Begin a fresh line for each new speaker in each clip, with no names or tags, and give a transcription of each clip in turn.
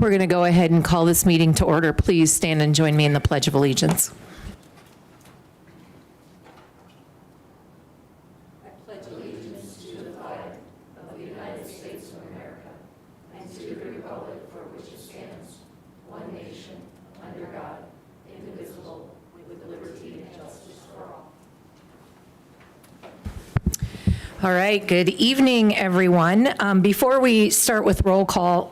We're going to go ahead and call this meeting to order. Please stand and join me in the Pledge of Allegiance. All right, good evening, everyone. Before we start with roll call,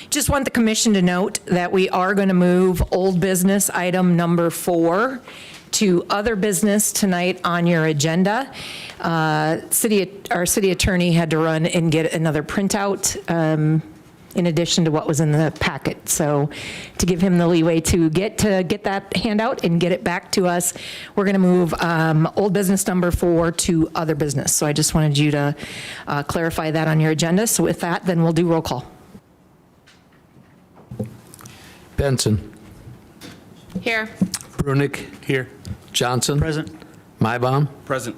just want the commission to note that we are going to move old business item number 4 to other business tonight on your agenda. Our city attorney had to run and get another printout in addition to what was in the packet. So to give him the leeway to get that handout and get it back to us, we're going to move old business number 4 to other business. So I just wanted you to clarify that on your agenda. So with that, then we'll do roll call.
Benson.
Here.
Brunick.
Here.
Johnson.
Present.
Maibaum.
Present.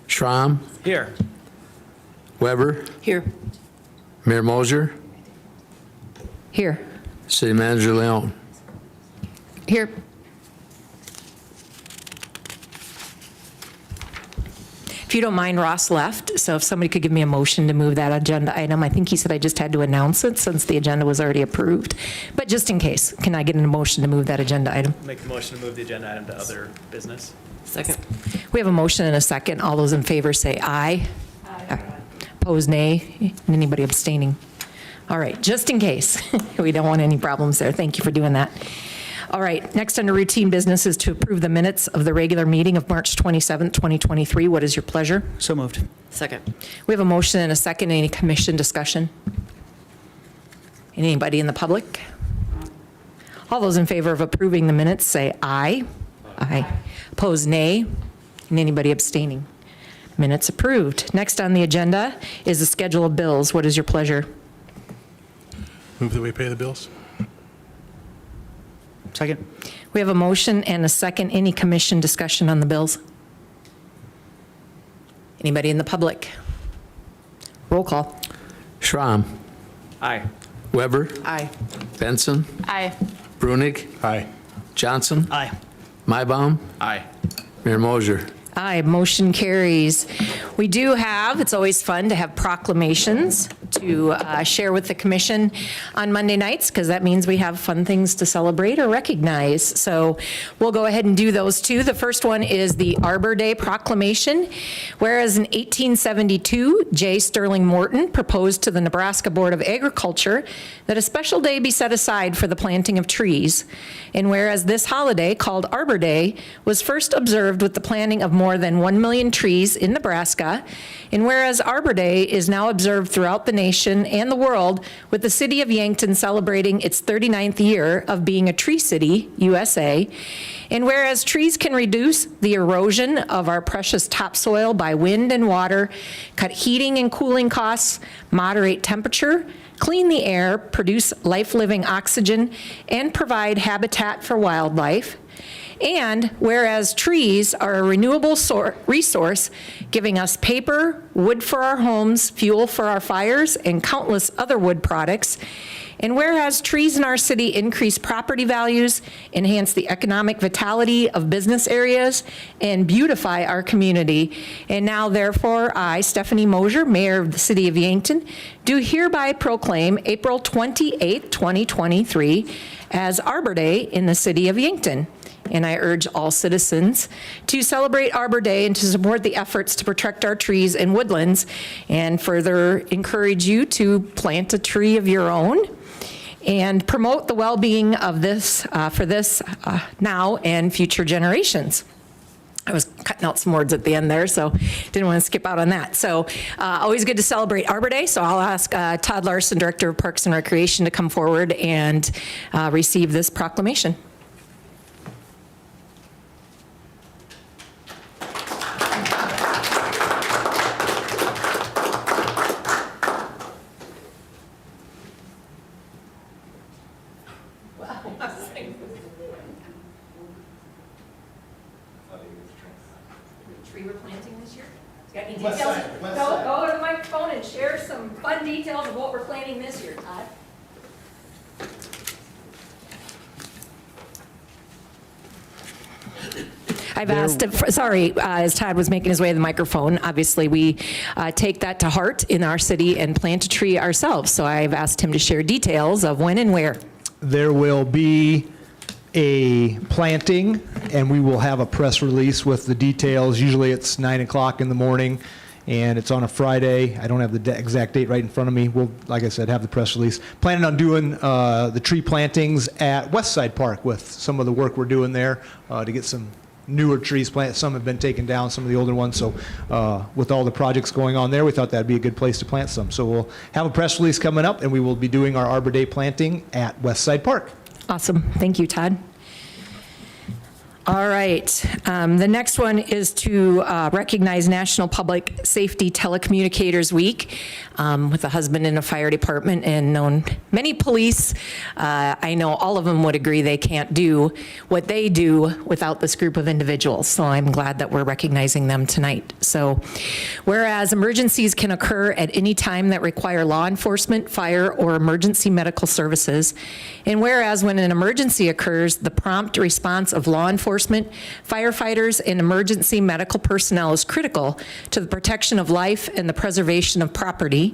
Schramm.
Here.
Weber.
Here.
Mayor Mosier.
Here.
City Manager Leon.
Here. If you don't mind, Ross left, so if somebody could give me a motion to move that agenda item. I think he said I just had to announce it since the agenda was already approved. But just in case, can I get a motion to move that agenda item?
Make the motion to move the agenda item to other business.
Second.
We have a motion and a second. All those in favor say aye. Aye. Opposed, nay. And anybody abstaining? All right, just in case. We don't want any problems there. Thank you for doing that. All right, next under routine business is to approve the minutes of the regular meeting of March 27th, 2023. What is your pleasure?
So moved.
Second.
We have a motion and a second. Any commission discussion? Anybody in the public? All those in favor of approving the minutes say aye. Aye. Opposed, nay. And anybody abstaining? Minutes approved. Next on the agenda is the schedule of bills. What is your pleasure?
Move that we pay the bills.
Second.
We have a motion and a second. Any commission discussion on the bills? Anybody in the public? Roll call.
Schramm.
Aye.
Weber.
Aye.
Benson.
Aye.
Brunick.
Aye.
Johnson.
Aye.
Maibaum.
Aye.
Mayor Mosier.
Aye, motion carries. We do have, it's always fun to have proclamations to share with the commission on Monday nights, because that means we have fun things to celebrate or recognize. So we'll go ahead and do those two. The first one is the Arbor Day proclamation. Whereas in 1872, J. Sterling Morton proposed to the Nebraska Board of Agriculture that a special day be set aside for the planting of trees. And whereas this holiday, called Arbor Day, was first observed with the planting of more than 1 million trees in Nebraska, and whereas Arbor Day is now observed throughout the nation and the world, with the city of Yankton celebrating its 39th year of being a tree city, USA, and whereas trees can reduce the erosion of our precious topsoil by wind and water, cut heating and cooling costs, moderate temperature, clean the air, produce life-living oxygen, and provide habitat for wildlife. And whereas trees are a renewable resource, giving us paper, wood for our homes, fuel for our fires, and countless other wood products. And whereas trees in our city increase property values, enhance the economic vitality of business areas, and beautify our community. And now, therefore, I, Stephanie Mosier, Mayor of the City of Yankton, do hereby proclaim April 28, 2023 as Arbor Day in the City of Yankton. And I urge all citizens to celebrate Arbor Day and to support the efforts to protect our trees and woodlands, and further encourage you to plant a tree of your own and promote the well-being of this, for this now and future generations. I was cutting out some words at the end there, so didn't want to skip out on that. So always good to celebrate Arbor Day, so I'll ask Todd Larson, Director of Parks and Recreation, to come forward and receive this proclamation. Tree we're planting this year? Got any details? Go to the microphone and share some fun details of what we're planting this year, Todd. I've asked, as Todd was making his way to the microphone, obviously we take that to heart in our city and plant a tree ourselves. So I've asked him to share details of when and where.
There will be a planting, and we will have a press release with the details. Usually it's 9 o'clock in the morning, and it's on a Friday. I don't have the exact date right in front of me. We'll, like I said, have the press release. Planning on doing the tree plantings at Westside Park with some of the work we're doing there to get some newer trees planted. Some have been taken down, some of the older ones. So with all the projects going on there, we thought that'd be a good place to plant some. So we'll have a press release coming up, and we will be doing our Arbor Day planting at Westside Park.
Awesome. Thank you, Todd. All right. The next one is to recognize National Public Safety Telecommunicators Week. With a husband in a fire department and known many police, I know all of them would agree they can't do what they do without this group of individuals. So I'm glad that we're recognizing them tonight. So whereas emergencies can occur at any time that require law enforcement, fire, or emergency medical services, and whereas when an emergency occurs, the prompt response of law enforcement, firefighters, and emergency medical personnel is critical to the protection of life and the preservation of property.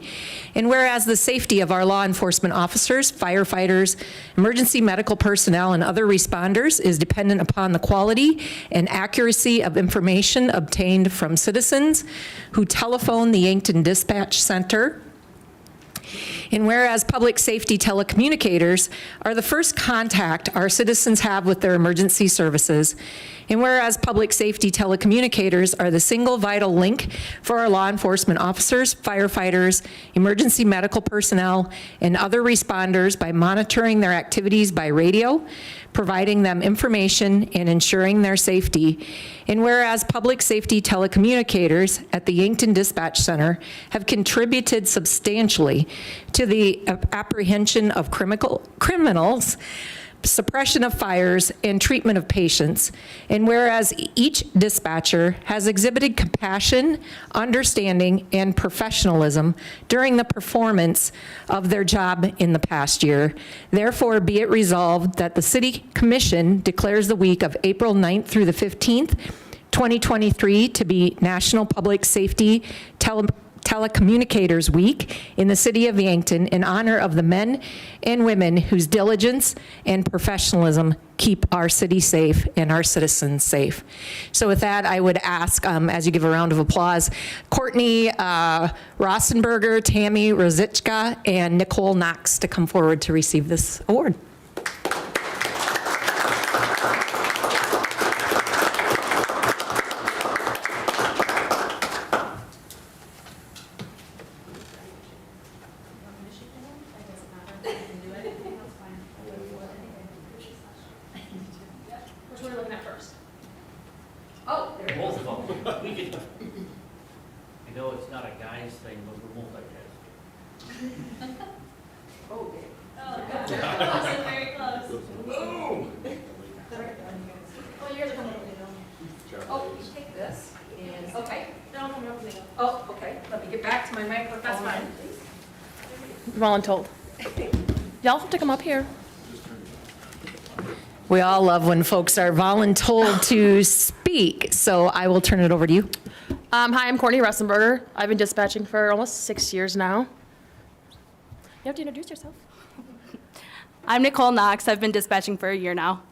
And whereas the safety of our law enforcement officers, firefighters, emergency medical personnel, and other responders is dependent upon the quality and accuracy of information obtained from citizens who telephone the Yankton Dispatch Center. And whereas public safety telecommunicators are the first contact our citizens have with their emergency services, and whereas public safety telecommunicators are the single vital link for our law enforcement officers, firefighters, emergency medical personnel, and other responders by monitoring their activities by radio, providing them information, and ensuring their safety. And whereas public safety telecommunicators at the Yankton Dispatch Center have contributed substantially to the apprehension of criminals, suppression of fires, and treatment of patients. And whereas each dispatcher has exhibited compassion, understanding, and professionalism during the performance of their job in the past year, therefore be it resolved that the City Commission declares the week of April 9th through the 15th, 2023 to be National Public Safety Telecommunicators Week in the city of Yankton in honor of the men and women whose diligence and professionalism keep our city safe and our citizens safe. So with that, I would ask, as you give a round of applause, Courtney Rossenberger, Tammy Rosichka, and Nicole Knox to come forward to receive this award.
I know it's not a guy's thing, but we're multitasking.
Very close.
Well, yours are coming over. Oh, you take this, and, okay.
No, I'm not gonna go.
Oh, okay, let me get back to my microphone.
That's fine.
please.
Voluntold. Y'all have to come up here.
We all love when folks are voluntold to speak, so I will turn it over to you.
Hi, I'm Courtney Russenberger. I've been dispatching for almost 6 years now. You have to introduce yourself.
I'm Nicole Knox. I've been dispatching for a year now.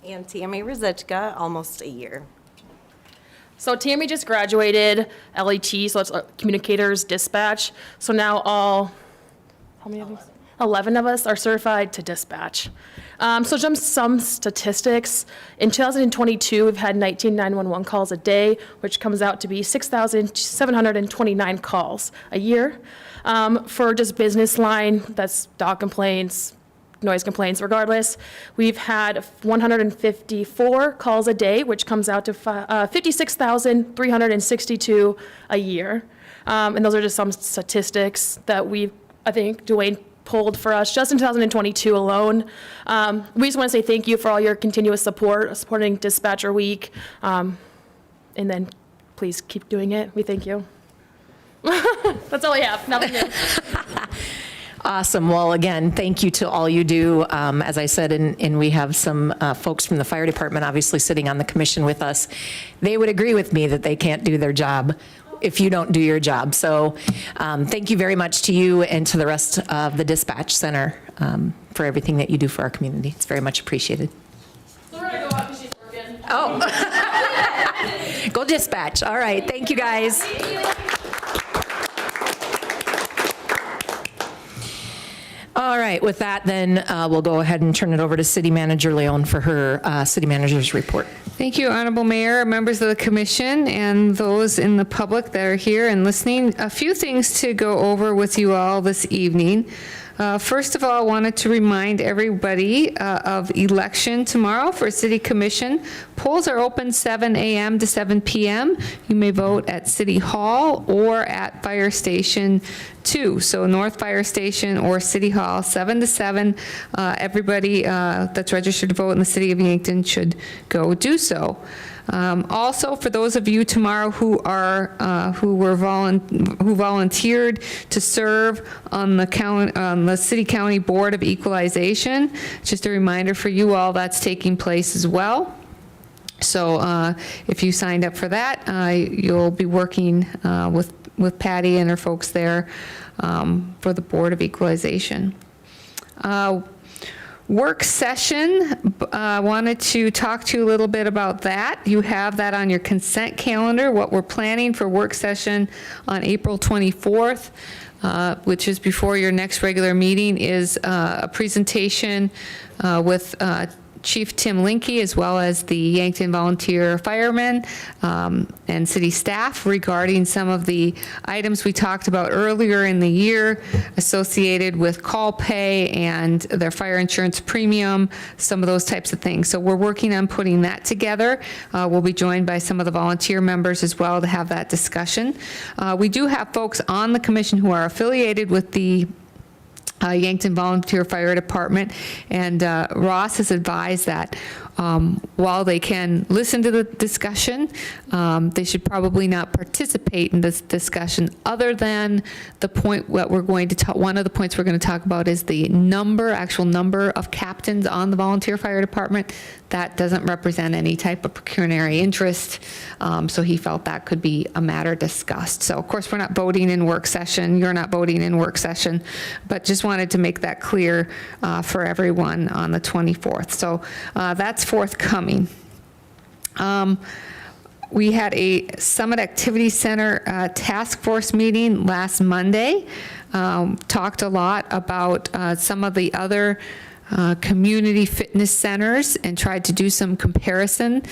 And Tammy Rosichka, almost a year.
So Tammy just graduated LET, so it's Communicators Dispatch. So now how many of us? 11 of us are certified to dispatch. So just some statistics. In 2022, we've had 19 911 calls a day, which comes out to be 6,729 calls a year. For just business line, that's dog complaints, noise complaints, regardless, we've had 154 calls a day, which comes out to 56,362 a year. And those are just some statistics that I think Dwayne pulled for us just in 2022 alone. We just want to say thank you for all your continuous support, supporting Dispatcher Week. And then please keep doing it. We thank you. That's all I have. Nothing new.
Awesome. Well, again, thank you to all you do. As I said, and we have some folks from the fire department obviously sitting on the commission with us. They would agree with me that they can't do their job if you don't do your job. So thank you very much to you and to the rest of the dispatch center for everything that you do for our community. It's very much appreciated.
So we're gonna go out because she's working.
Oh, go dispatch. All right. Thank you, guys. All right, with that, then we'll go ahead and turn it over to City Manager Leon for her City Manager's report.
Thank you, Honorable Mayor, members of the commission, and those in the public that are here and listening. A few things to go over with you all this evening. First of all, I wanted to remind everybody of election tomorrow for City Commission. Polls are open 7 a.m. to 7 p.m. You may vote at City Hall or at Fire Station 2. So North Fire Station or City Hall, 7 to 7. Everybody that's registered to vote in the city of Yankton should go do so. Also, for those of you tomorrow who volunteered to serve on the City County Board of Equalization, just a reminder for you all that's taking place as well. So if you signed up for that, you'll be working with Patty and her folks there for the Board of Equalization. Work session, I wanted to talk to you a little bit about that. You have that on your consent calendar. What we're planning for work session on April 24th, which is before your next regular meeting, is a presentation with Chief Tim Linke, as well as the Yankton volunteer firemen and city staff regarding some of the items we talked about earlier in the year associated with call pay and their fire insurance premium, some of those types of things. So we're working on putting that together. We'll be joined by some of the volunteer members as well to have that discussion. We do have folks on the commission who are affiliated with the Yankton Volunteer Fire Department, and Ross has advised that while they can listen to the discussion, they should probably not participate in this discussion, other than the point what we're going to talk. One of the points we're going to talk about is the actual number of captains on the volunteer fire department. That doesn't represent any type of pecuniary interest, so he felt that could be a matter discussed. So of course we're not voting in work session, you're not voting in work session, but just wanted to make that clear for everyone on the 24th. So that's forthcoming. We had a Summit Activity Center task force meeting last Monday. Talked a lot about some of the other community fitness centers and tried to do some comparison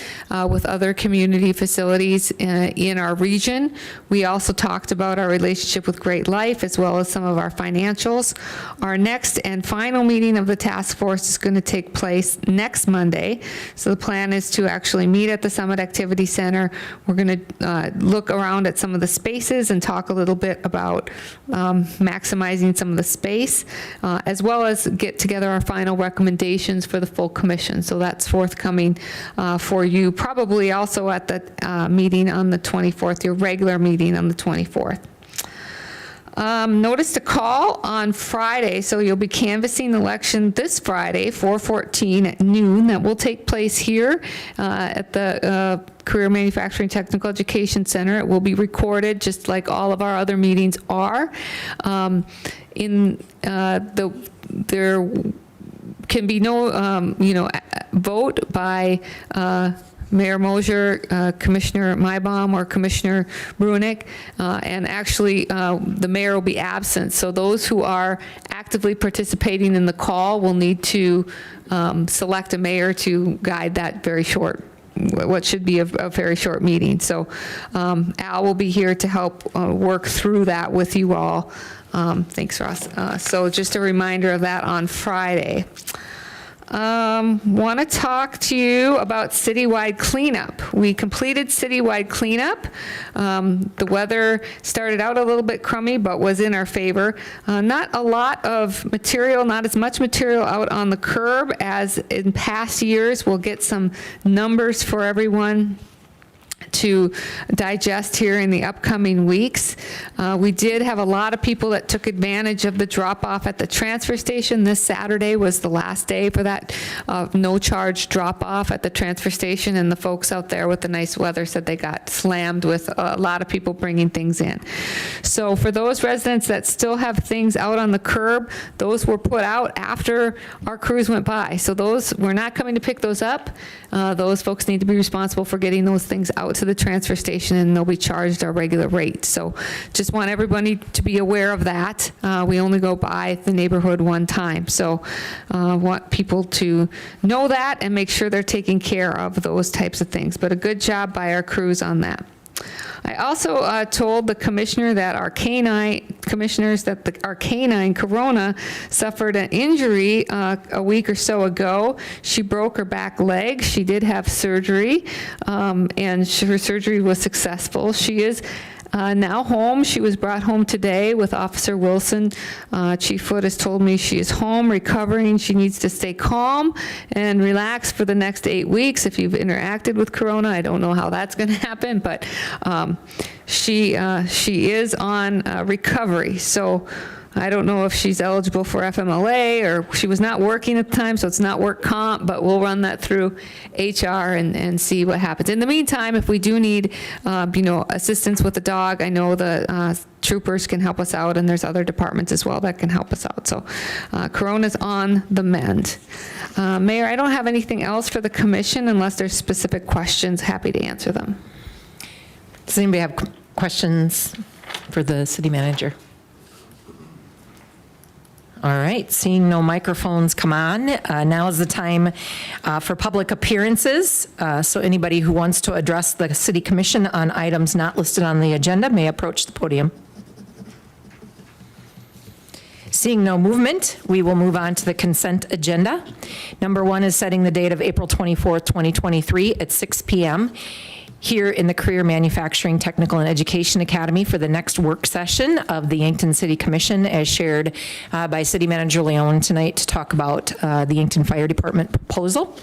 with other community facilities in our region. We also talked about our relationship with Great Life, as well as some of our financials. Our next and final meeting of the task force is going to take place next Monday. So the plan is to actually meet at the Summit Activity Center. We're going to look around at some of the spaces and talk a little bit about maximizing some of the space, as well as get together our final recommendations for the full commission. So that's forthcoming for you, probably also at the meeting on the 24th, your regular meeting on the 24th. Notice to call on Friday, so you'll be canvassing the election this Friday, 4/14 at noon. That will take place here at the Career Manufacturing Technical Education Center. It will be recorded, just like all of our other meetings are. There can be no, vote by Mayor Mosier, Commissioner Maibaum, or Commissioner Brunick, and actually the mayor will be absent. So those who are actively participating in the call will need to select a mayor to guide that very short, what should be a very short meeting. So Al will be here to help work through that with you all. Thanks, Ross. So just a reminder of that on Friday. Want to talk to you about citywide cleanup. We completed citywide cleanup. The weather started out a little bit crummy, but was in our favor. Not a lot of material, not as much material out on the curb as in past years. We'll get some numbers for everyone to digest here in the upcoming weeks. We did have a lot of people that took advantage of the drop-off at the transfer station. This Saturday was the last day for that no-charge drop-off at the transfer station, and the folks out there with the nice weather said they got slammed with a lot of people bringing things in. So for those residents that still have things out on the curb, those were put out after our crews went by. So those, we're not coming to pick those up. Those folks need to be responsible for getting those things out to the transfer station, and they'll be charged our regular rate. So just want everybody to be aware of that. We only go by the neighborhood one time. So want people to know that and make sure they're taking care of those types of things. But a good job by our crews on that. I also told the commissioner that our canine Corona suffered an injury a week or so ago. She broke her back leg. She did have surgery, and her surgery was successful. She is now home. She was brought home today with Officer Wilson. Chief Foote has told me she is home, recovering. She needs to stay calm and relax for the next 8 weeks. If you've interacted with Corona, I don't know how that's going to happen, but she is on recovery. So I don't know if she's eligible for FMLA, or she was not working at the time, so it's not work comp, but we'll run that through HR and see what happens. In the meantime, if we do need, assistance with the dog, I know the troopers can help us out, and there's other departments as well that can help us out. So Corona's on the mend. Mayor, I don't have anything else for the commission unless there's specific questions. Happy to answer them.
Does anybody have questions for the city manager? All right, seeing no microphones come on, now is the time for public appearances. So anybody who wants to address the city commission on items not listed on the agenda may approach the podium. Seeing no movement, we will move on to the consent agenda. Number 1 is setting the date of April 24th, 2023 at 6 p.m. here in the Career Manufacturing Technical and Education Academy for the next work session of the Yankton City Commission, as shared by City Manager Leone tonight, to talk about the Yankton Fire Department proposal.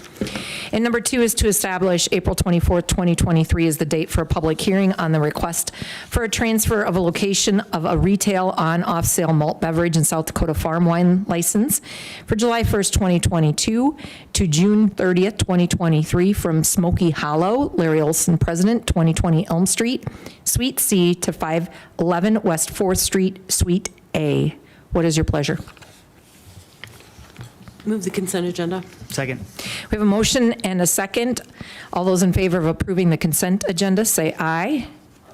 And number 2 is to establish April 24th, 2023 as the date for a public hearing on the request for a transfer of a location of a retail on-off sale malt beverage and South Dakota farm wine license for July 1st, 2022 to June 30th, 2023 from Smoky Hollow, Larry Olson, President, 2020 Elm Street, Suite C to 511 West 4th Street, Suite A. What is your pleasure?
Move the consent agenda.
Second.
We have a motion and a second. All those in favor of approving the consent agenda, say aye.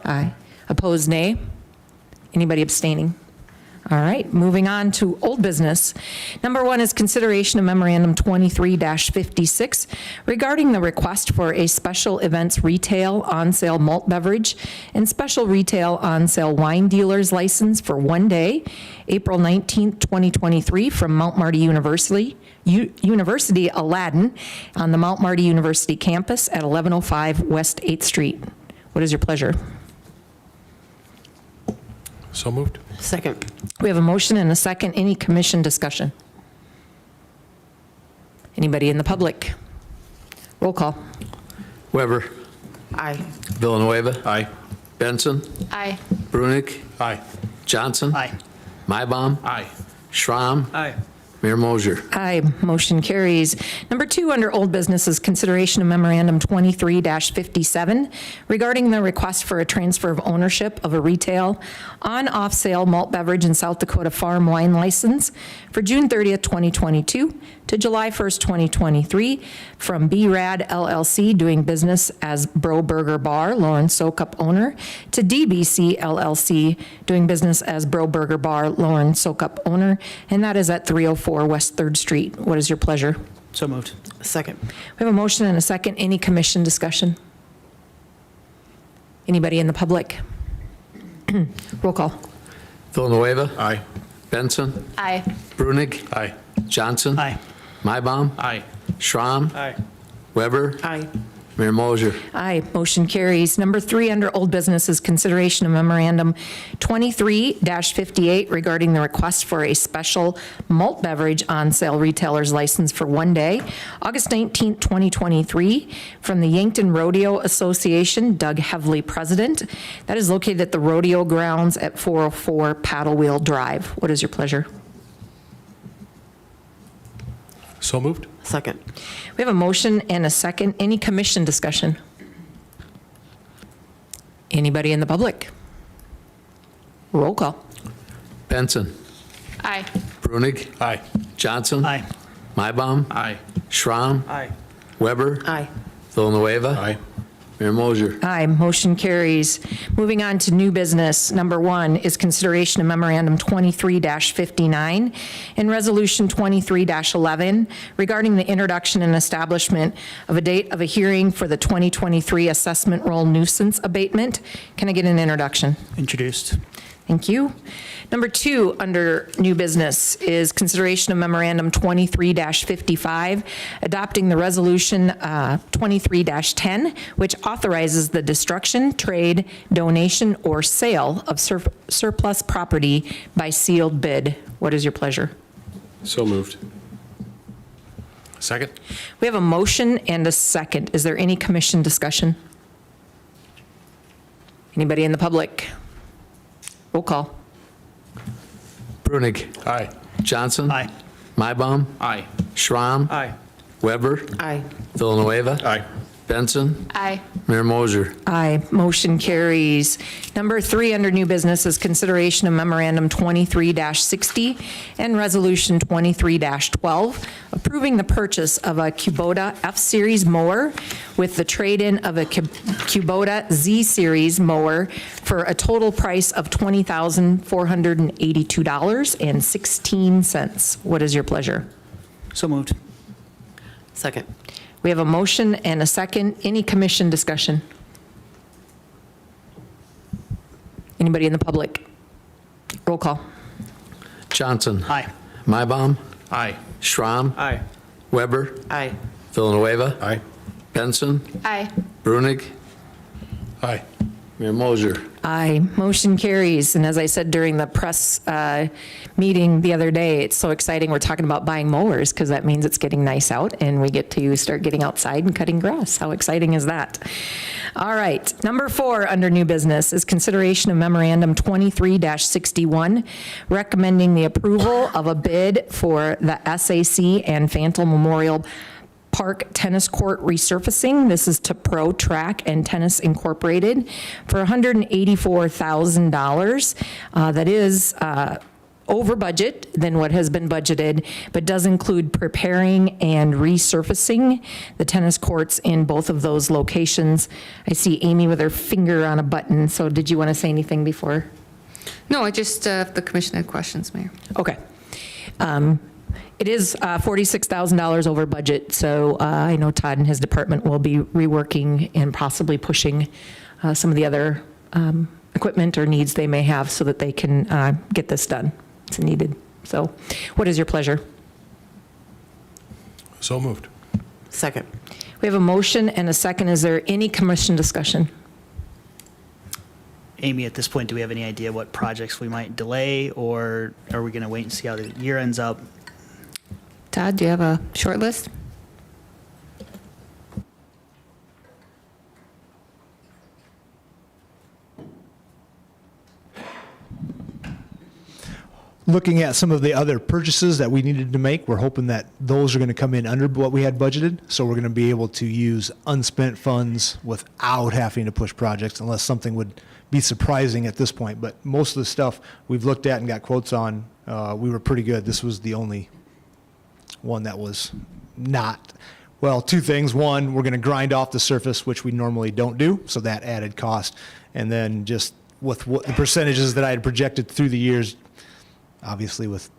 Aye. Opposed, nay. Anybody abstaining? All right, moving on to old business. Number 1 is consideration of memorandum 23-56 regarding the request for a special events retail on-sale malt beverage and special retail on-sale wine dealer's license for one day, April 19th, 2023 from Mount Marty University Aladdin on the Mount Marty University campus at 1105 West 8th Street. What is your pleasure?
So moved.
Second.
We have a motion and a second. Any commission discussion? Anybody in the public? Roll call.
Weber.
Aye.
Villanueva.
Aye.
Benson.
Aye.
Brunig.
Aye.
Johnson.
Aye.
Mybom.
Aye.
Schramm.
Aye.
Mayor Mosher.
Aye, motion carries. Number 2 under old business is consideration of memorandum 23-57 regarding the request for a transfer of ownership of a retail on-off sale malt beverage and South Dakota farm wine license for June 30th, 2022 to July 1st, 2023 from B-Rad LLC doing business as Bro Burger Bar, Lauren Sokup owner, to DBC LLC doing business as Bro Burger Bar, Lauren Sokup owner, and that is at 304 West 3rd Street. What is your pleasure?
So moved.
Second.
We have a motion and a second. Any commission discussion? Anybody in the public? Roll call.
Villanueva.
Aye.
Benson.
Aye.
Brunig.
Aye.
Johnson.
Aye.
Mybom.
Aye.
Schramm.
Aye.
Weber.
Aye.
Mayor Mosher.
Aye, motion carries. Number 3 under old business is consideration of memorandum 23-58 regarding the request for a special malt beverage on sale retailer's license for one day, August 19, 2023, from the Yankton Rodeo Association, Doug Hevley, President. That is located at the rodeo grounds at 404 Paddle Wheel Drive. What is your pleasure?
So moved.
Second.
We have a motion and a second. Any commission discussion? Anybody in the public? Roll call.
Benson.
Aye.
Brunig.
Aye.
Johnson.
Aye.
Mybom.
Aye.
Schramm.
Aye.
Weber.
Aye.
Villanueva.
Aye.
Mayor Mosher.
Aye, motion carries. Moving on to new business. Number 1 is consideration of memorandum 23-59 and resolution 23-11 regarding the introduction and establishment of a date of a hearing for the 2023 assessment roll nuisance abatement. Can I get an introduction?
Introduced.
Thank you. Number 2 under new business is consideration of memorandum 23-55, adopting the resolution 23-10, which authorizes the destruction, trade, donation, or sale of surplus property by sealed bid. What is your pleasure?
So moved. Second.
We have a motion and a second. Is there any commission discussion? Anybody in the public? Roll call.
Brunig.
Aye.
Johnson.
Aye.
Mybom.
Aye.
Schramm.
Aye.
Weber.
Aye.
Villanueva.
Aye.
Benson.
Aye.
Mayor Mosher.
Aye, motion carries. Number 3 under new business is consideration of memorandum 23-60 and resolution 23-12, approving the purchase of a Kubota F-Series mower with the trade-in of a Kubota Z-Series mower for a total price of $20,482.16. What is your pleasure?
So moved.
Second.
We have a motion and a second. Any commission discussion? Anybody in the public? Roll call.
Johnson.
Aye.
Mybom.
Aye.
Schramm.
Aye.
Weber.
Aye.
Villanueva.
Aye.
Benson.
Aye.
Brunig.
Aye.
Mayor Mosher.
Aye, motion carries. And as I said during the press meeting the other day, it's so exciting. We're talking about buying mowers because that means it's getting nice out and we get to start getting outside and cutting grass. How exciting is that? All right, number 4 under new business is consideration of memorandum 23-61, recommending the approval of a bid for the SAC and Phantom Memorial Park Tennis Court resurfacing. This is to Pro Track and Tennis Incorporated for $184,000. That is over budget than what has been budgeted, but does include preparing and resurfacing the tennis courts in both of those locations. I see Amy with her finger on a button, so did you want to say anything before?
No, I just, if the commission had questions, Mayor.
Okay. It is $46,000 over budget, so I know Todd and his department will be reworking and possibly pushing some of the other equipment or needs they may have so that they can get this done. It's needed. So what is your pleasure?
So moved.
Second.
We have a motion and a second. Is there any commission discussion?
Amy, at this point, do we have any idea what projects we might delay, or are we going to wait and see how the year ends up?
Todd, do you have a short list?
Looking at some of the other purchases that we needed to make, we're hoping that those are going to come in under what we had budgeted. So we're going to be able to use unspent funds without having to push projects unless something would be surprising at this point. But most of the stuff we've looked at and got quotes on, we were pretty good. This was the only one that was not. Well, 2 things. One, we're going to grind off the surface, which we normally don't do. So that added cost. And then just with what the percentages that I had projected through the years, obviously with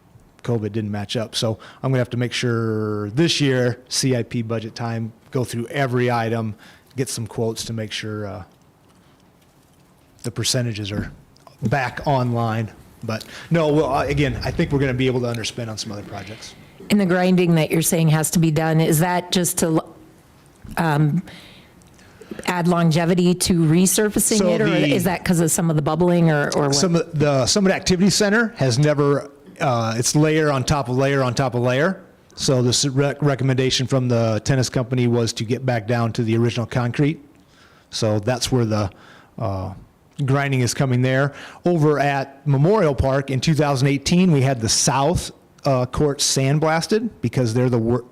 COVID didn't match up. So I'm going to have to make sure this year, CIP budget time, go through every item, get some quotes to make sure the percentages are back online. But no, well, again, I think we're going to be able to underspend on some other projects.
And the grinding that you're saying has to be done, is that just to add longevity to resurfacing
So
it, or
the-
is that because of some of the bubbling, or what?
The Summit Activity Center has never, it's layer on top of layer on top of layer. So the recommendation from the tennis company was to get back down to the original concrete. So that's where the grinding is coming there. Over at Memorial Park in 2018, we had the south court sandblasted because they're the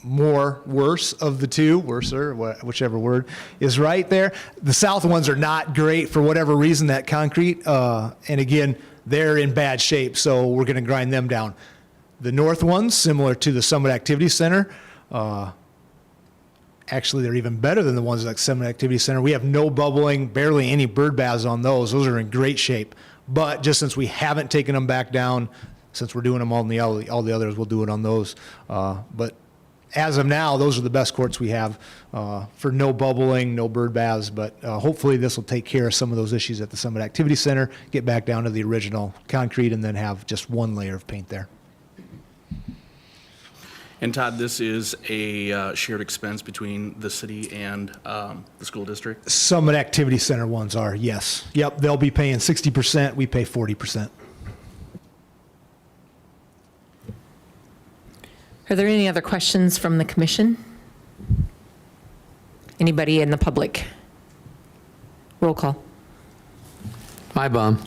worse of the two, worser, whichever word is right there. The south ones are not great for whatever reason, that concrete. And again, they're in bad shape, so we're going to grind them down. The north ones, similar to the Summit Activity Center, actually, they're even better than the ones like Summit Activity Center. We have no bubbling, barely any bird baths on those. Those are in great shape. But just since we haven't taken them back down, since we're doing them all the others, we'll do it on those. But as of now, those are the best courts we have for no bubbling, no bird baths. But hopefully this will take care of some of those issues at the Summit Activity Center, get back down to the original concrete, and then have just one layer of paint there.
And Todd, this is a shared expense between the city and the school district?
Summit Activity Center ones are, yes. Yep, they'll be paying 60%, we pay 40%.
Are there any other questions from the commission? Anybody in the public? Roll call.
Mybom.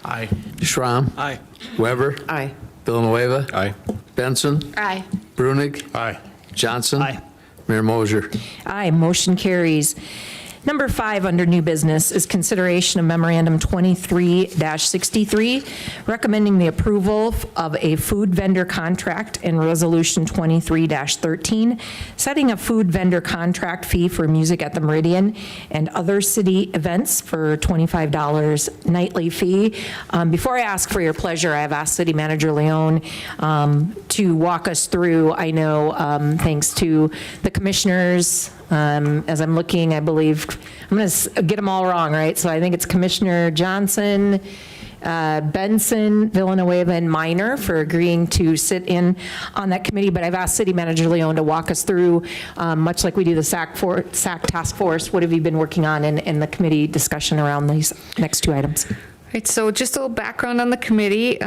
Aye.
Schramm.
Aye.
Weber.
Aye.
Villanueva.
Aye.
Benson.
Aye.
Brunig.
Aye.
Johnson.
Aye.
Mayor Moser.
Aye, motion carries. Number 5 under new business is consideration of memorandum 23-63, recommending the approval of a food vendor contract, and resolution 23-13, setting a food vendor contract fee for music at the Meridian and other city events for $25 nightly fee. Before I ask for your pleasure, I have asked City Manager Leone to walk us through. I know, thanks to the commissioners, as I'm looking, I believe, I'm going to get them all wrong, right? So I think it's Commissioner Johnson, Benson, Villanueva, and Minor for agreeing to sit in on that committee. But I've asked City Manager Leone to walk us through, much like we do the SAC task force, what have you been working on in the committee discussion around these next 2 items?
Right, so just a little background on the committee.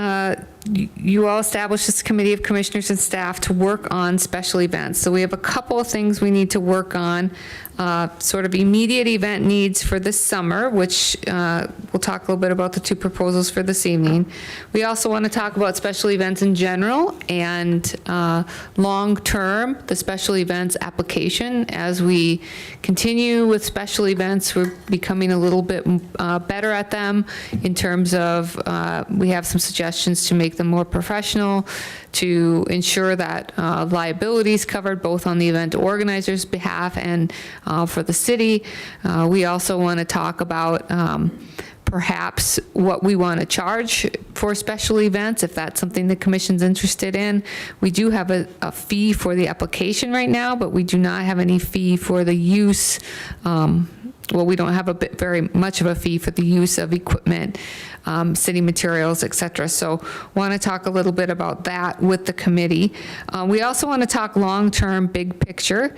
You all established this committee of commissioners and staff to work on special events. So we have a couple of things we need to work on. Sort of immediate event needs for this summer, which we'll talk a little bit about the 2 proposals for this evening. We also want to talk about special events in general and long-term, the special events application. As we continue with special events, we're becoming a little bit better at them in terms of we have some suggestions to make them more professional, to ensure that liability is covered both on the event organizer's behalf and for the city. We also want to talk about perhaps what we want to charge for special events, if that's something the commission's interested in. We do have a fee for the application right now, but we do not have any fee for the use. Well, we don't have very much of a fee for the use of equipment, city materials, et cetera. So want to talk a little bit about that with the committee. We also want to talk long-term, big picture,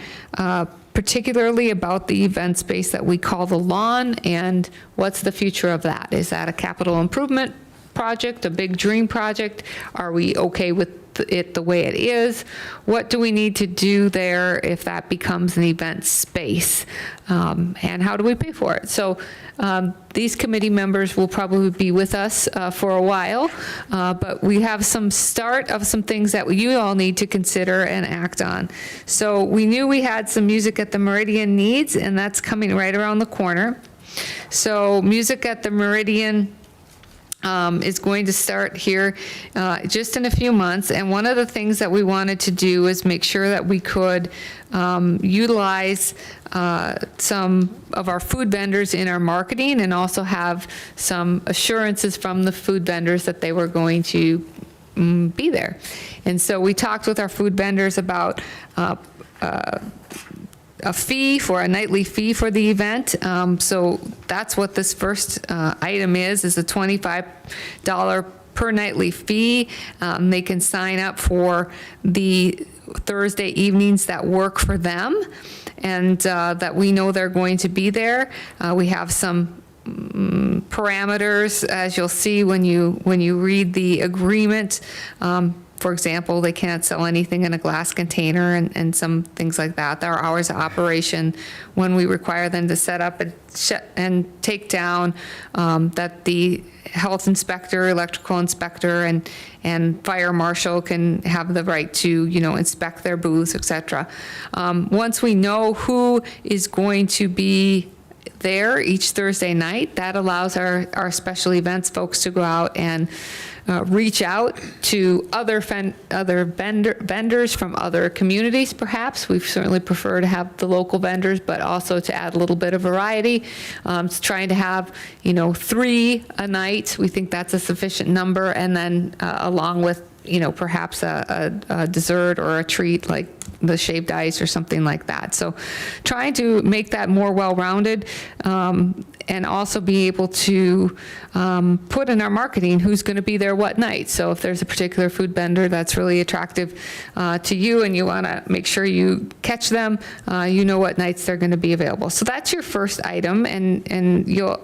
particularly about the event space that we call the lawn, and what's the future of that? Is that a capital improvement project, a big dream project? Are we okay with it the way it is? What do we need to do there if that becomes an event space? And how do we pay for it? So these committee members will probably be with us for a while, but we have some start of some things that you all need to consider and act on. So we knew we had some music at the Meridian needs, and that's coming right around the corner. So music at the Meridian is going to start here just in a few months. And one of the things that we wanted to do is make sure that we could utilize some of our food vendors in our marketing, and also have some assurances from the food vendors that they were going to be there. And so we talked with our food vendors about a fee for a nightly fee for the event. So that's what this first item is a $25 per nightly fee. They can sign up for the Thursday evenings that work for them, and that we know they're going to be there. We have some parameters, as you'll see when you read the agreement. For example, they can't sell anything in a glass container and some things like that. There are hours of operation when we require them to set up and take down, that the health inspector, electrical inspector, and fire marshal can have the right to, inspect their booths, et cetera. Once we know who is going to be there each Thursday night, that allows our special events folks to go out and reach out to other vendors from other communities, perhaps. We certainly prefer to have the local vendors, but also to add a little bit of variety. Trying to have, 3 a night, we think that's a sufficient number, and then along with, perhaps a dessert or a treat like the shaved ice or something like that. So trying to make that more well-rounded, and also be able to put in our marketing who's going to be there what night. So if there's a particular food vendor that's really attractive to you and you want to make sure you catch them, you know what nights they're going to be available. So that's your first item, and you'll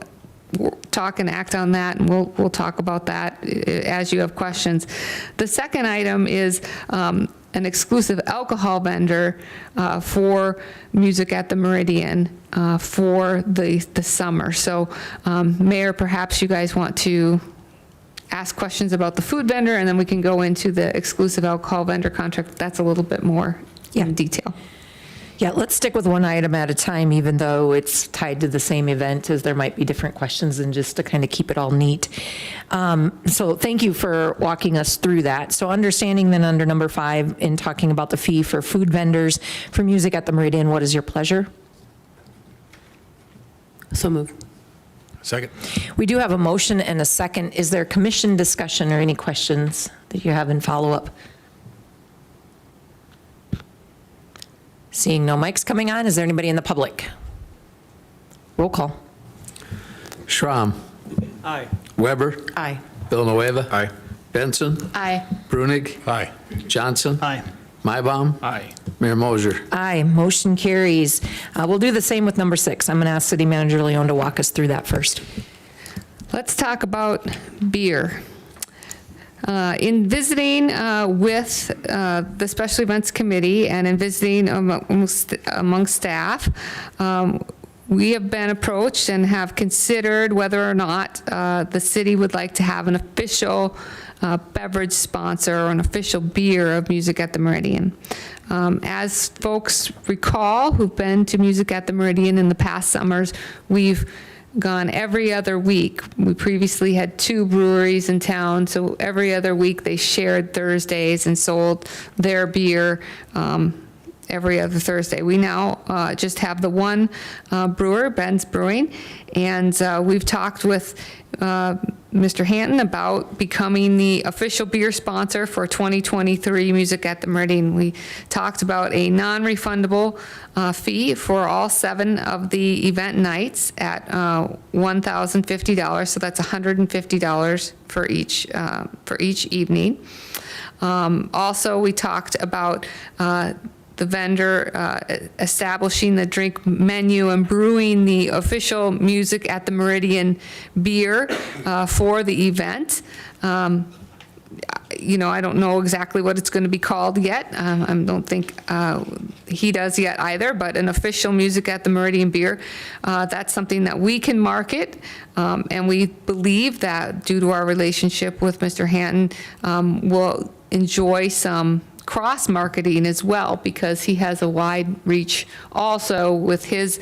talk and act on that, and we'll talk about that as you have questions. The second item is an exclusive alcohol vendor for Music at the Meridian for the summer. So Mayor, perhaps you guys want to ask questions about the food vendor, and then we can go into the exclusive alcohol vendor contract. That's a little bit more in detail.
Yeah, let's stick with one item at a time, even though it's tied to the same event, as there might be different questions, and just to kind of keep it all neat. So thank you for walking us through that. So understanding then under number 5, in talking about the fee for food vendors for Music at the Meridian, what is your pleasure? So move.
Second.
We do have a motion and a second. Is there commission discussion or any questions that you have in follow-up? Seeing no mics coming on, is there anybody in the public? Roll call.
Schramm.
Aye.
Weber.
Aye.
Villanueva.
Aye.
Benson.
Aye.
Brunig.
Aye.
Johnson.
Aye.
Mybom.
Aye.
Mayor Mosher.
Aye, motion carries. We'll do the same with number 6. I'm going to ask City Manager Leon to walk us through that first.
Let's talk about beer. In visiting with the Special Events Committee and in visiting among staff, we have been approached and have considered whether or not the city would like to have an official beverage sponsor or an official beer of Music at the Meridian. As folks recall who've been to Music at the Meridian in the past summers, we've gone every other week. We previously had 2 breweries in town, so every other week they shared Thursdays and sold their beer every other Thursday. We now just have the one brewer, Ben's Brewing, and we've talked with Mr. Yankton about becoming the official beer sponsor for 2023 Music at the Meridian. We talked about a non-refundable fee for all 7 of the event nights at $1,050, so that's $150 for each evening. Also, we talked about the vendor establishing the drink menu and brewing the official Music at the Meridian beer for the event. I don't know exactly what it's going to be called yet. I don't think he does yet either, but an official Music at the Meridian beer, that's something that we can market, and we believe that due to our relationship with Mr. Yankton, we'll enjoy some cross-marketing as well, because he has a wide reach also with his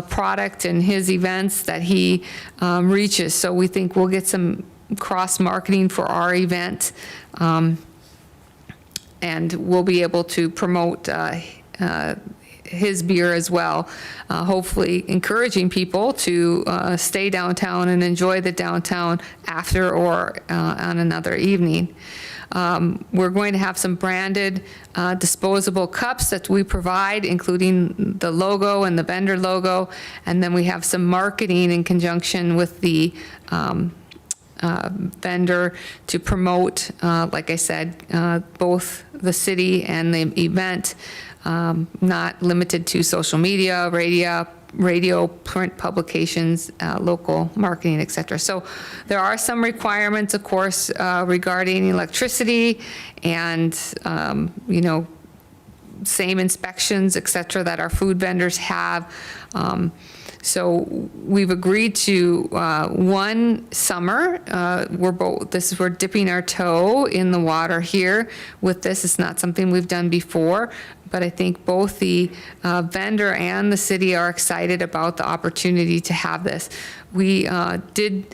product and his events that he reaches. So we think we'll get some cross-marketing for our event, and we'll be able to promote his beer as well, hopefully encouraging people to stay downtown and enjoy the downtown after or on another evening. We're going to have some branded disposable cups that we provide, including the logo and the vendor logo, and then we have some marketing in conjunction with the vendor to promote, like I said, both the city and the event, not limited to social media, radio, print publications, local marketing, et cetera. So there are some requirements, of course, regarding electricity and, same inspections, et cetera, that our food vendors have. So we've agreed to one summer. We're dipping our toe in the water here with this. It's not something we've done before, but I think both the vendor and the city are excited about the opportunity to have this. We did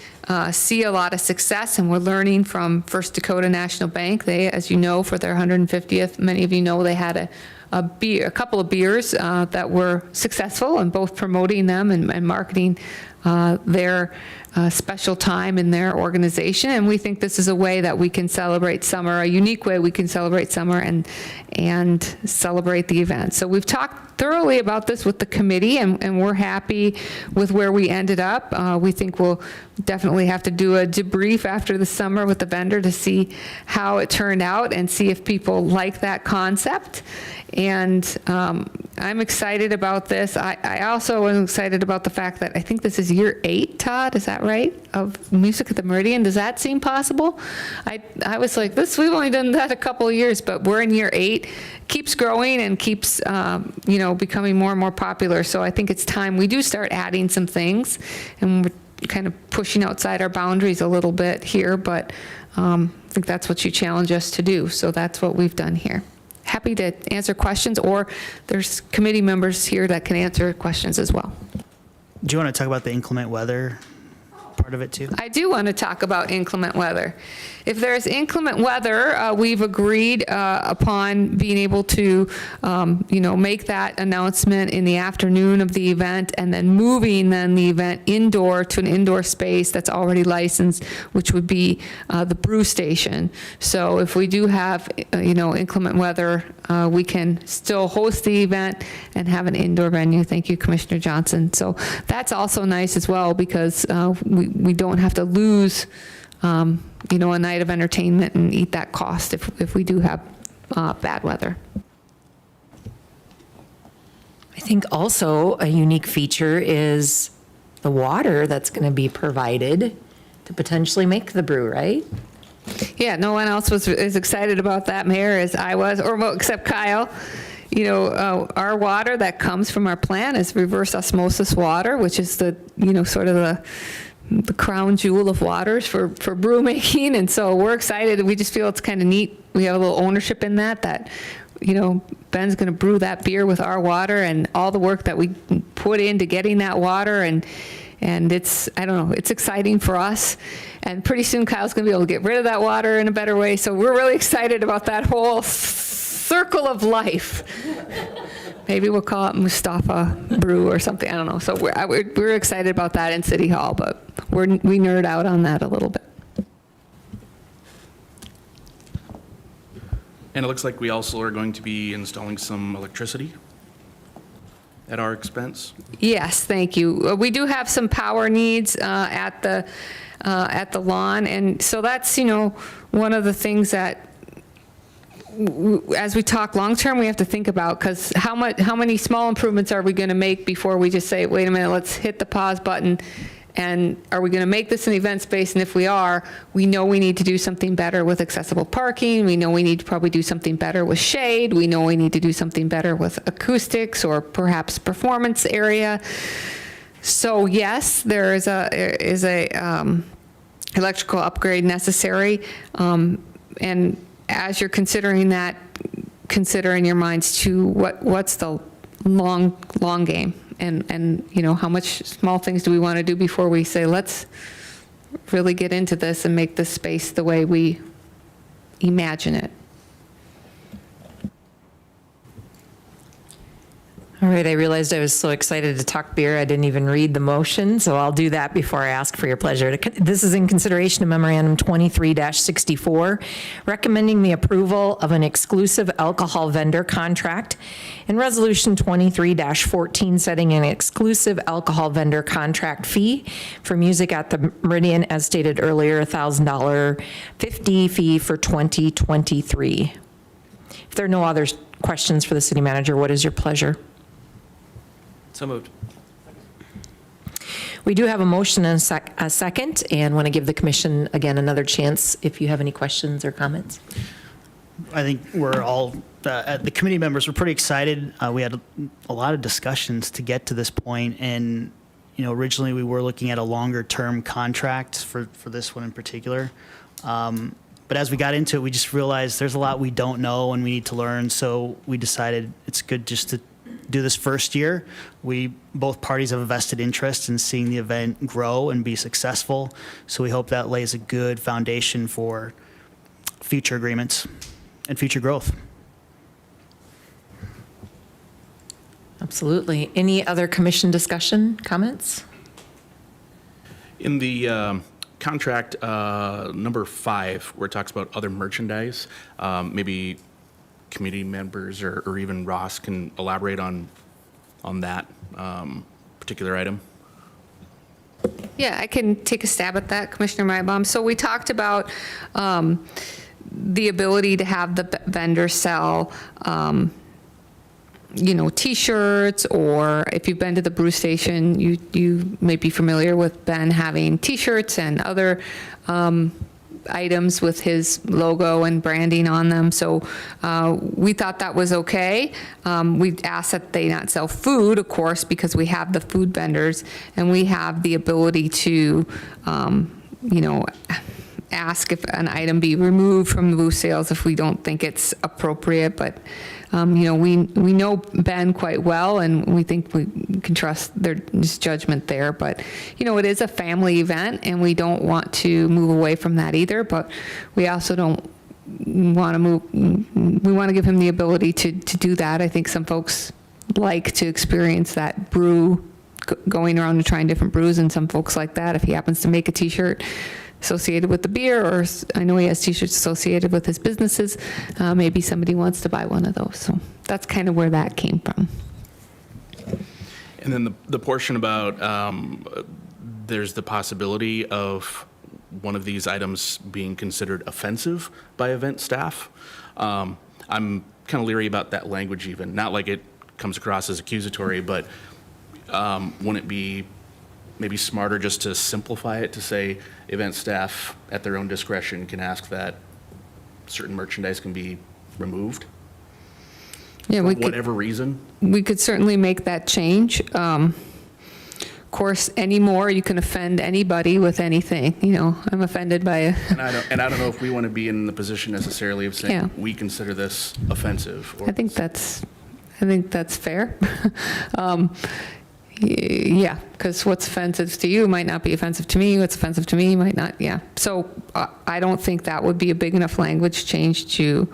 see a lot of success, and we're learning from First Dakota National Bank. They, as you know, for their 150th, many of you know, they had a couple of beers that were successful in both promoting them and marketing their special time in their organization. And we think this is a way that we can celebrate summer, a unique way we can celebrate summer and celebrate the event. So we've talked thoroughly about this with the committee, and we're happy with where we ended up. We think we'll definitely have to do a debrief after the summer with the vendor to see how it turned out and see if people like that concept. And I'm excited about this. I also am excited about the fact that I think this is year 8, Todd, is that right, of Music at the Meridian? Does that seem possible? I was like, we've only done that a couple of years, but we're in year 8. Keeps growing and keeps, becoming more and more popular. So I think it's time we do start adding some things, and we're kind of pushing outside our boundaries a little bit here, but I think that's what you challenge us to do. So that's what we've done here. Happy to answer questions, or there's committee members here that can answer questions as well.
Do you want to talk about the inclement weather part of it too?
I do want to talk about inclement weather. If there's inclement weather, we've agreed upon being able to, make that announcement in the afternoon of the event, and then moving the event indoor to an indoor space that's already licensed, which would be the brew station. So if we do have, inclement weather, we can still host the event and have an indoor venue. Thank you, Commissioner Johnson. So that's also nice as well, because we don't have to lose a night of entertainment and eat that cost if we do have bad weather.
I think also a unique feature is the water that's going to be provided to potentially make the brew, right?
Yeah, no one else was as excited about that, Mayor, as I was, except Kyle. Our water that comes from our plant is reverse osmosis water, which is the crown jewel of waters for brew making. And so we're excited. We just feel it's kind of neat. We have a little ownership in that Ben's going to brew that beer with our water, and all the work that we put into getting that water. And it's, it's exciting for us. And pretty soon Kyle's going to be able to get rid of that water in a better way. So we're really excited about that whole circle of life. Maybe we'll call it Mustafa Brew or something. I don't know. So we're excited about that in City Hall, but we nerd out on that a little bit.
And it looks like we also are going to be installing some electricity at our expense.
Yes, thank you. We do have some power needs at the lawn, and so that's one of the things that, as we talk long-term, we have to think about, because how many small improvements are we going to make before we just say, wait a minute, let's hit the pause button, and are we going to make this an event space? And if we are, we know we need to do something better with accessible parking. We know we need to probably do something better with shade. We know we need to do something better with acoustics or perhaps performance area. So yes, there is a electrical upgrade necessary, and as you're considering that, consider in your minds too, what's the long game, and how much small things do we want to do before we say, let's really get into this and make this space the way we imagine it.
All right, I realized I was so excited to talk beer, I didn't even read the motion, so I'll do that before I ask for your pleasure. This is in consideration of Memorandum 23-64, recommending the approval of an exclusive alcohol vendor contract, and Resolution 23-14, setting an exclusive alcohol vendor contract fee for music at the Meridian, as stated earlier, $1,000 fee for 2023. If there are no other questions for the city manager, what is your pleasure?
So moved.
We do have a motion and a second, and want to give the commission, again, another chance if you have any questions or comments.
I think we're all, the committee members were pretty excited. We had a lot of discussions to get to this point, and, originally we were looking at a longer-term contract for this one in particular. But as we got into it, we just realized there's a lot we don't know and we need to learn, so we decided it's good just to do this first year. Both parties have a vested interest in seeing the event grow and be successful, so we hope that lays a good foundation for future agreements and future growth.
Absolutely. Any other commission discussion, comments?
In the contract number 5, where it talks about other merchandise, maybe committee members or even Ross can elaborate on that particular item.
Yeah, I can take a stab at that, Commissioner Mybom. So we talked about the ability to have the vendor sell, T-shirts, or if you've been to the brew station, you may be familiar with Ben having T-shirts and other items with his logo and branding on them. So we thought that was okay. We asked that they not sell food, of course, because we have the food vendors, and we have the ability to, ask if an item be removed from the booth sales if we don't think it's appropriate. But we know Ben quite well, and we think we can trust his judgment there. But, it is a family event, and we don't want to move away from that either. But we also don't want to move, we want to give him the ability to do that. I think some folks like to experience that brew, going around and trying different brews, and some folks like that. If he happens to make a T-shirt associated with the beer, or I know he has T-shirts associated with his businesses, maybe somebody wants to buy one of those. So that's kind of where that came from.
And then the portion about there's the possibility of one of these items being considered offensive by event staff. I'm kind of leery about that language even. Not like it comes across as accusatory, but wouldn't it be maybe smarter just to simplify it to say event staff at their own discretion can ask that certain merchandise can be removed?
Yeah,
for whatever reason?
We could certainly make that change. Of course, anymore, you can offend anybody with anything. I'm offended by a...
And I don't know if we want to be in the position necessarily of saying,
Yeah.
we consider this offensive. Or
I think that's fair. Yeah, because what's offensive to you might not be offensive to me. What's offensive to me might not. Yeah. So I don't think that would be a big enough language change to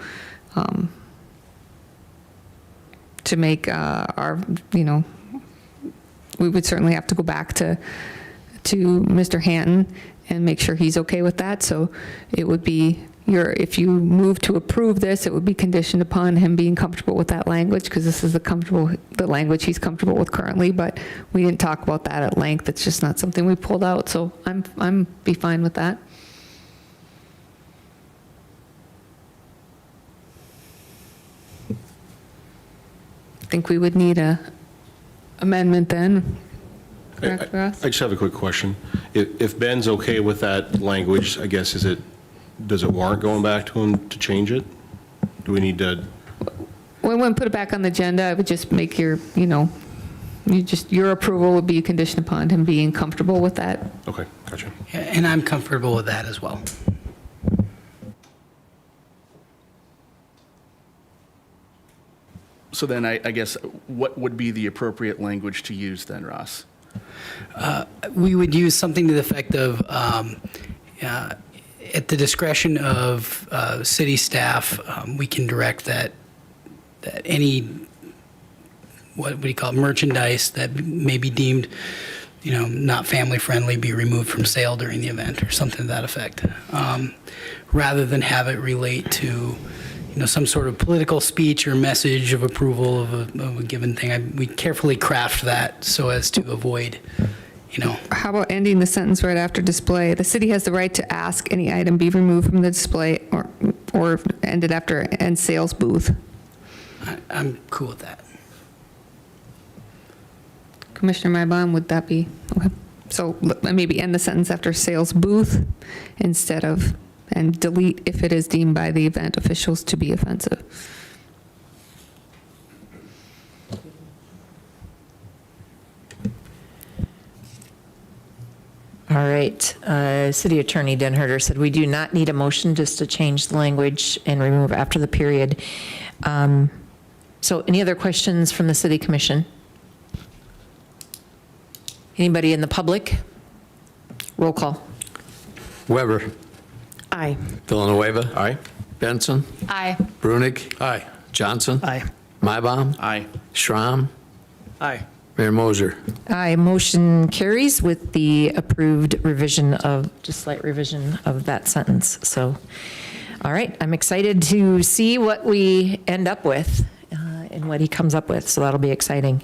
make our, we would certainly have to go back to Mr. Hanton and make sure he's okay with that. So it would be if you move to approve this, it would be conditioned upon him being comfortable with that language, because this is the language he's comfortable with currently. But we didn't talk about that at length. It's just not something we pulled out. So I'm be fine with that. I think we would need a amendment then. Correct, Ross?
I just have a quick question. If Ben's okay with that language, I guess, does it warrant going back to him to change it? Do we need to?
We wouldn't put it back on the agenda. I would just make your approval would be conditioned upon him being comfortable with that.
Okay, gotcha.
And I'm comfortable with that as well.
So then I guess what would be the appropriate language to use then, Ross?
We would use something to the effect of, at the discretion of city staff, we can direct that any what do you call it, merchandise that may be deemed, not family friendly, be removed from sale during the event or something to that effect, rather than have it relate to, some sort of political speech or message of approval of a given thing. We carefully craft that so as to avoid,
How about ending the sentence right after display? The city has the right to ask any item be removed from the display or end it after end sales booth.
I'm cool with that.
Commissioner Mybom, would that be, okay? So maybe end the sentence after sales booth instead of, and delete if it is deemed by the event officials to be offensive.
All right. City Attorney Denherter said we do not need a motion just to change the language and remove after the period. So any other questions from the City Commission? Anybody in the public? Roll call.
Weber.
Aye.
Villanueva.
Aye.
Benson.
Aye.
Brunig.
Aye.
Johnson.
Aye.
Mybom.
Aye.
Schramm.
Aye.
Mayor Moser.
Aye. Motion carries with the approved revision of, just slight revision of that sentence. So, all right. I'm excited to see what we end up with. And what he comes up with, so that'll be exciting.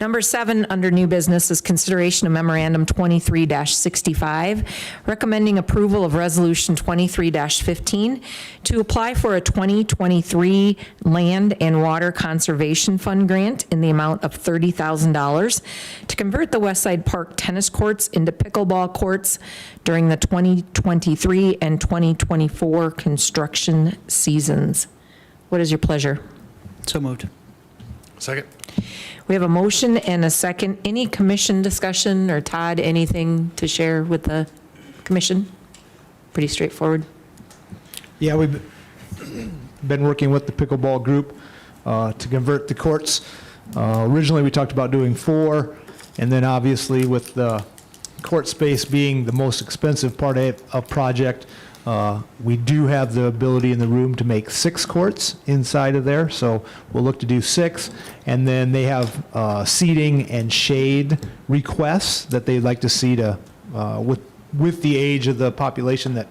Number 7, under new business, is consideration of memorandum 23-65, recommending approval of resolution 23-15 to apply for a 2023 Land and Water Conservation Fund grant in the amount of $30,000 to convert the Westside Park tennis courts into pickleball courts during the 2023 and 2024 construction seasons. What is your pleasure?
So moved.
Second.
We have a motion and a second. Any commission discussion, or Todd, anything to share with the commission? Pretty straightforward.
Yeah, we've been working with the pickleball group to convert the courts. Originally, we talked about doing 4, and then obviously with the court space being the most expensive part of project, we do have the ability in the room to make 6 courts inside of there, so we'll look to do 6. And then they have seating and shade requests that they'd like to see to, with the age of the population that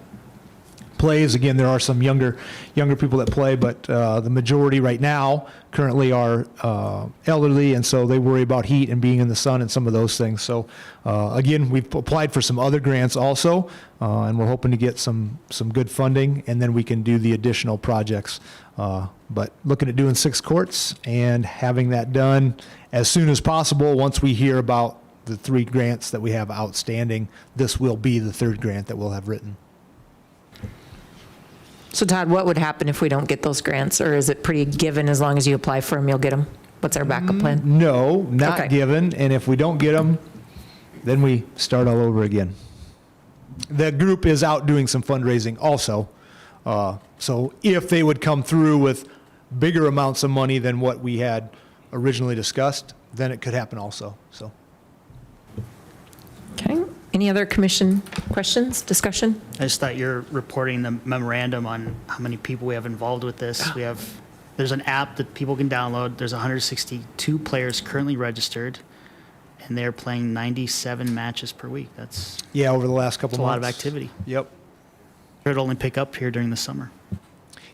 plays. Again, there are some younger people that play, but the majority right now currently are elderly, and so they worry about heat and being in the sun and some of those things. So again, we've applied for some other grants also, and we're hoping to get some good funding, and then we can do the additional projects. But looking at doing 6 courts and having that done as soon as possible. Once we hear about the 3 grants that we have outstanding, this will be the 3rd grant that we'll have written.
So Todd, what would happen if we don't get those grants, or is it pretty given as long as you apply for them, you'll get them? What's our backup plan?
No, not
Okay.
given, and if we don't get them, then we start all over again. The group is out doing some fundraising also, so if they would come through with bigger amounts of money than what we had originally discussed, then it could happen also, so.
Okay. Any other commission questions, discussion?
I just thought you're reporting the memorandum on how many people we have involved with this. There's an app that people can download. There's 162 players currently registered, and they're playing 97 matches per week. That's
Yeah, over the last couple
a
months.
lot of activity.
Yep.
It'll only pick up here during the summer.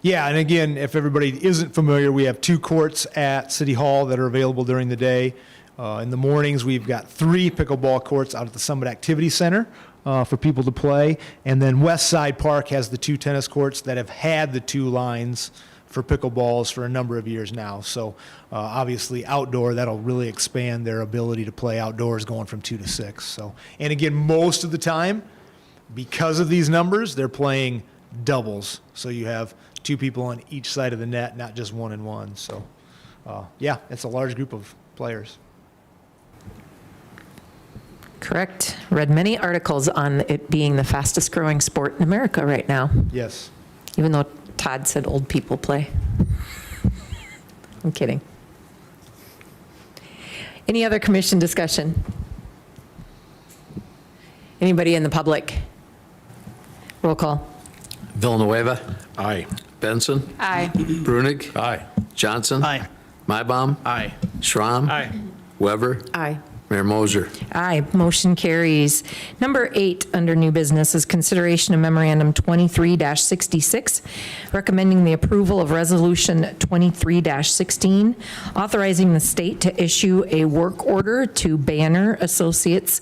Yeah, and again, if everybody isn't familiar, we have 2 courts at City Hall that are available during the day. In the mornings, we've got 3 pickleball courts out at the Summit Activity Center for people to play. And then West Side Park has the 2 tennis courts that have had the 2 lines for pickleballs for a number of years now. So obviously outdoor, that'll really expand their ability to play outdoors going from 2 to 6. So, and again, most of the time, because of these numbers, they're playing doubles. So you have 2 people on each side of the net, not just 1 and 1. So yeah, it's a large group of players.
Correct. Read many articles on it being the fastest growing sport in America right now,
Yes.
even though Todd said old people play. I'm kidding. Any other commission discussion? Anybody in the public? Roll call.
Villanueva.
Aye.
Benson.
Aye.
Brunig.
Aye.
Johnson.
Aye.
Mybom.
Aye.
Schramm.
Aye.
Weber.
Aye.
Mayor Moser.
Aye, motion carries. Number 8 under new business is consideration of memorandum 23-66, recommending the approval of resolution 23-16, authorizing the state to issue a work order to Banner Associates,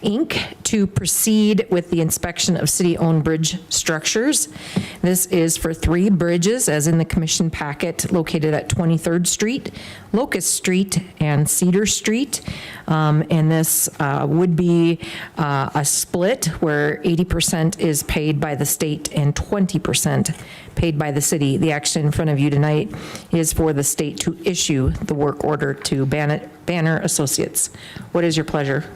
Inc. to proceed with the inspection of city-owned bridge structures. This is for 3 bridges, as in the commission packet, located at 23rd Street, Locust Street, and Cedar Street. And this would be a split where 80% is paid by the state and 20% paid by the city. The action in front of you tonight is for the state to issue the work order to Banner Associates. What is your pleasure?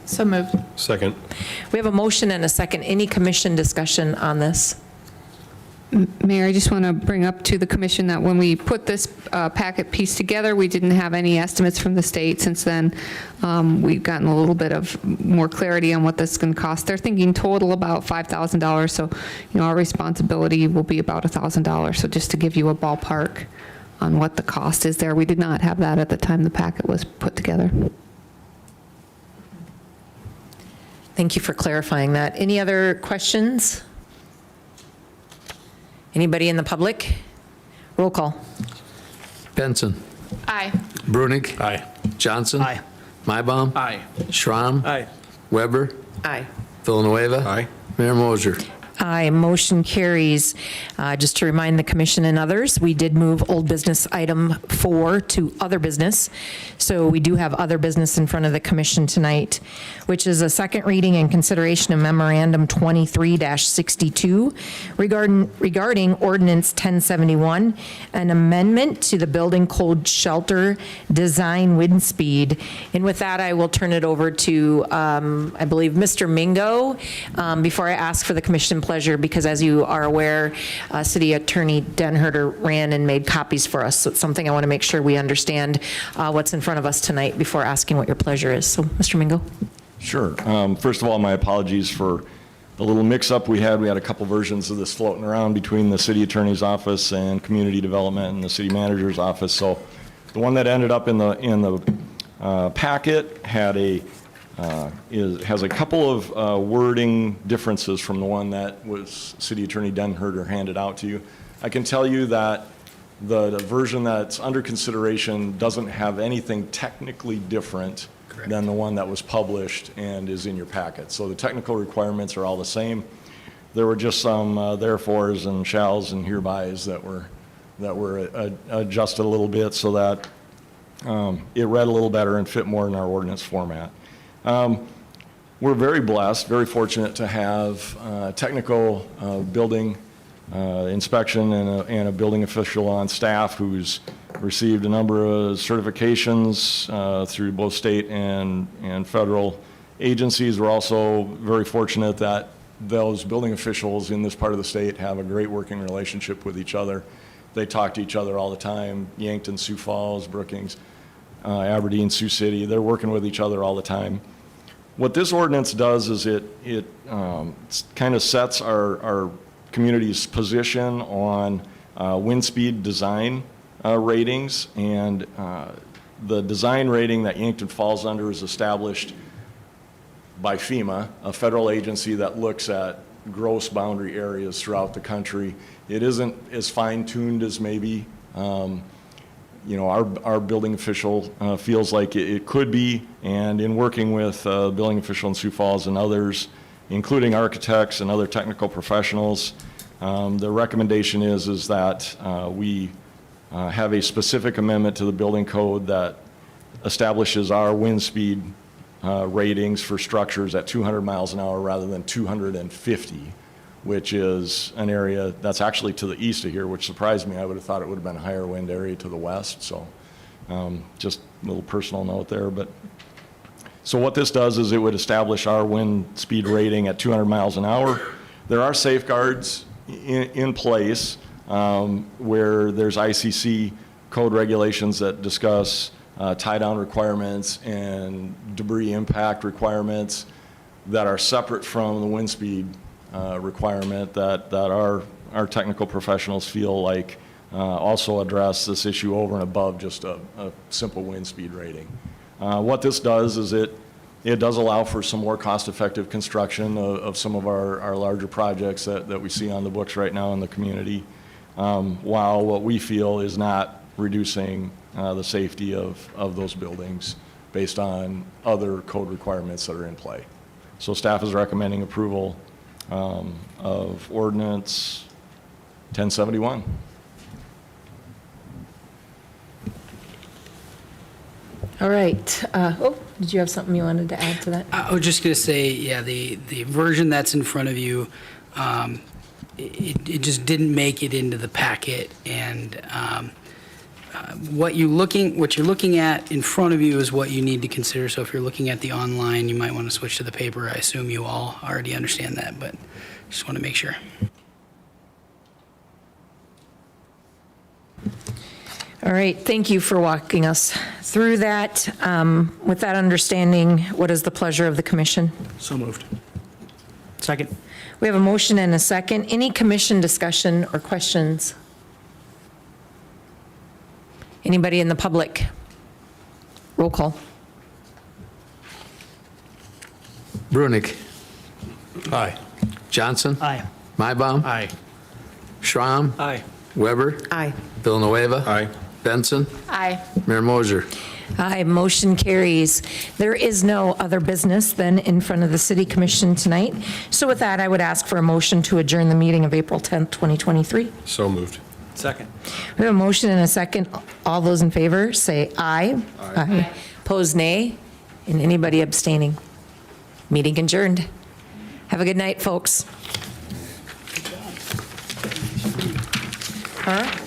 So moved.
Second.
We have a motion and a second. Any commission discussion on this?
Mayor, I just want to bring up to the commission that when we put this packet piece together, we didn't have any estimates from the state. Since then, we've gotten a little bit of more clarity on what this is going to cost. They're thinking total about $5,000, so our responsibility will be about $1,000. So just to give you a ballpark on what the cost is there, we did not have that at the time the packet was put together.
Thank you for clarifying that. Any other questions? Anybody in the public? Roll call.
Benson.
Aye.
Brunig.
Aye.
Johnson.
Aye.
Mybom.
Aye.
Schramm.
Aye.
Weber.
Aye.
Villanueva.
Aye.
Mayor Moser.
Aye, motion carries. Just to remind the commission and others, we did move old business item 4 to other business. So we do have other business in front of the commission tonight, which is a second reading and consideration of memorandum 23-62 regarding ordinance 1071, an amendment to the building code shelter design wind speed. And with that, I will turn it over to, I believe, Mr. Mingo, before I ask for the commission pleasure, because as you are aware, City Attorney Denherter ran and made copies for us. So it's something I want to make sure we understand what's in front of us tonight before asking what your pleasure is. So, Mr. Mingo.
Sure. First of all, my apologies for the little mix-up we had. We had a couple versions of this floating around between the City Attorney's Office and Community Development and the City Manager's Office. So the one that ended up in the packet had has a couple of wording differences from the one that was City Attorney Denherter handed out to you. I can tell you that the version that's under consideration doesn't have anything technically different than the one that was published and is in your packet. So the technical requirements are all the same. There were just some therefores and shalls and herebys that were adjusted a little bit so that it read a little better and fit more in our ordinance format. We're very blessed, very fortunate to have technical building inspection and a building official on staff who's received a number of certifications through both state and federal agencies. We're also very fortunate that those building officials in this part of the state have a great working relationship with each other. They talk to each other all the time. Yankton, Sioux Falls, Brookings, Aberdeen, Sioux City, they're working with each other all the time. What this ordinance does is it kind of sets our community's position on wind speed design ratings, and the design rating that Yankton falls under is established by FEMA, a federal agency that looks at gross boundary areas throughout the country. It isn't as fine-tuned as maybe our building official feels like it could be, and in working with the building official in Sioux Falls and others, including architects and other technical professionals, the recommendation is that we have a specific amendment to the building code that establishes our wind speed ratings for structures at 200 miles an hour rather than 250, which is an area that's actually to the east of here, which surprised me. I would have thought it would have been a higher wind area to the west. So just a little personal note there. So what this does is it would establish our wind speed rating at 200 miles an hour. There are safeguards in place where there's ICC code regulations that discuss tie-down requirements and debris impact requirements that are separate from the wind speed requirement that our technical professionals feel like also address this issue over and above just a simple wind speed rating. What this does is it does allow for some more cost-effective construction of some of our larger projects that we see on the books right now in the community, while what we feel is not reducing the safety of those buildings based on other code requirements that are in play. So staff is recommending approval of ordinance 1071.
All right. Did you have something you wanted to add to that?
I was just going to say, yeah, the version that's in front of you, it just didn't make it into the packet, and what you're looking at in front of you is what you need to consider. So if you're looking at the online, you might want to switch to the paper. I assume you all already understand that, but just want to make sure.
All right, thank you for walking us through that. With that understanding, what is the pleasure of the commission?
So moved. Second.
We have a motion and a second. Any commission discussion or questions? Anybody in the public? Roll call.
Brunick. Aye. Johnson.
Aye.
Mybom.
Aye.
Schramm.
Aye.
Weber.
Aye.
Villanueva.
Aye.
Benson.
Aye.
Mayor Mosher.
Aye, motion carries. There is no other business then in front of the city commission tonight. So with that, I would ask for a motion to adjourn the meeting of April 10th, 2023.
So moved.
Second.
We have a motion and a second. All those in favor, say aye. Aye. Opposed, nay. And anybody abstaining? Meeting adjourned. Have a good night, folks. Huh?